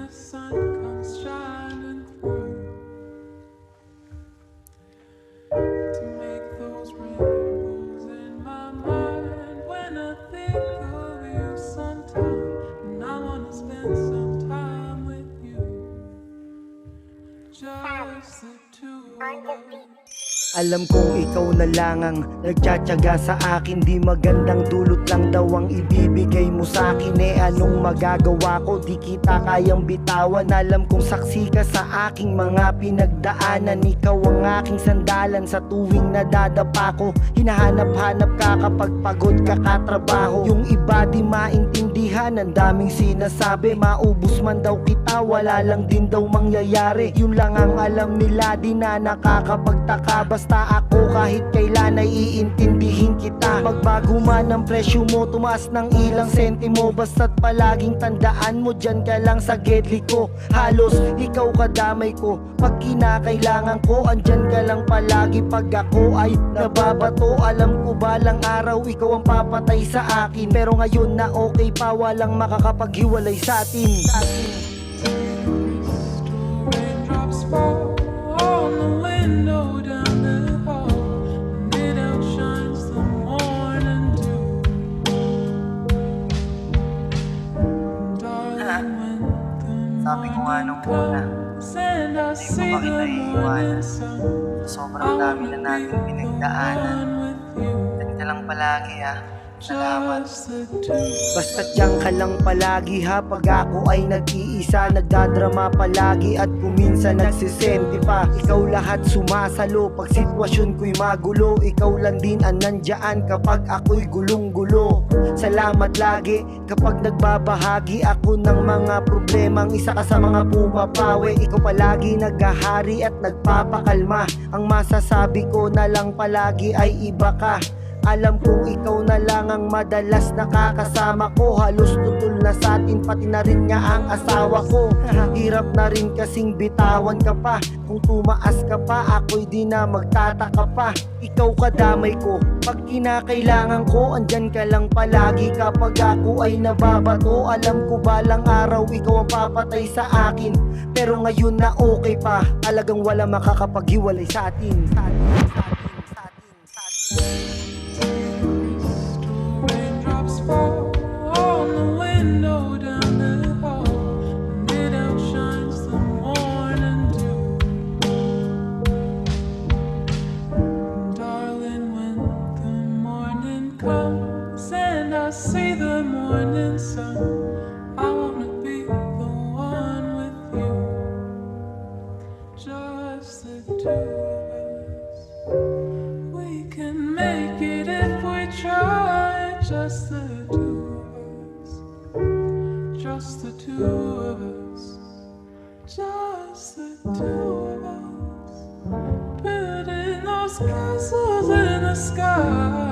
the sun comes shining through to make those rainbows in my mind. When I think of you sometime, and I wanna spend some time with you, just the two of us. Alam kong ikaw na lang ang nagtsatsaga sa akin. Di magandang dulot lang daw ang ibibigay mo sa akin. Anong magagawa ko, di kita kayang bitawan. Alam kong saksi ka sa aking mga pinagdaanan. Ikaw ang aking sandalan sa tuwing nadadapa ko. Hinahanap-hanap ka kapag pagod ka katrabaho. Yung iba di maintindihan, ang daming sinasabi. Maubos man daw kita, wala lang din daw mangyayari. Yun lang ang alam nila, di na nakakapagtaka. Basta ako kahit kailan ay iintindihin kita. Magbago man ang presyo mo, tumaas ng ilang sentimo. Basta't palaging tandaan mo, dyan ka lang sa gedli ko. Halos ikaw kadamay ko, pag kinakailangan ko, andyan ka lang palagi. Pag ako ay nababato, alam ko balang araw ikaw ang papatay sa akin. Pero ngayon na okay pa, walang makakapaghiwalay sa atin. Raindrops fall on the window down the hall, and it outshines the morning dew. Darling, when the Sabi ko nga nung morning una, comes and I see ko the makita morning sun, sobrang dami na natin pinagdaanan. one with you, Diyan ka lang palagi ha. Salamat. just the two. Basta't diyan ka lang palagi ha. Pag ako ay nag-iisa, nagdadrama palagi at kuminsan nagsisenti pa. Ikaw lahat sumasalo pag sitwasyon ko'y magulo. Ikaw lang din ang nandyan kapag ako'y gulong-gulo. Salamat lagi kapag nagbabahagi ako ng mga problemang isa ka sa mga pumapawi. Ikaw palagi naghahari at nagpapakalma. Ang masasabi ko na lang palagi ay iba ka. Alam kong ikaw na lang ang madalas nakakasama ko. Halos tutol na sa atin, pati na rin nga ang asawa ko. Hirap na rin kasing bitawan ka pa. Kung tumaas ka pa, ako'y di na magtataka pa. Ikaw kadamay ko, pag kinakailangan ko, andyan ka lang palagi. Kapag ako ay nababato, alam ko balang araw ikaw ang papatay sa akin. Pero ngayon na okay pa, talagang wala makakapaghiwalay sa atin. Raindrops fall on the window down the hall, and it outshines the morning dew. Darling, when the morning comes and I see the morning sun, I wanna be the one with you, just the two of us. We can make it if we try, just the two of us, just the two of us, just the two of us, building those castles in the sky.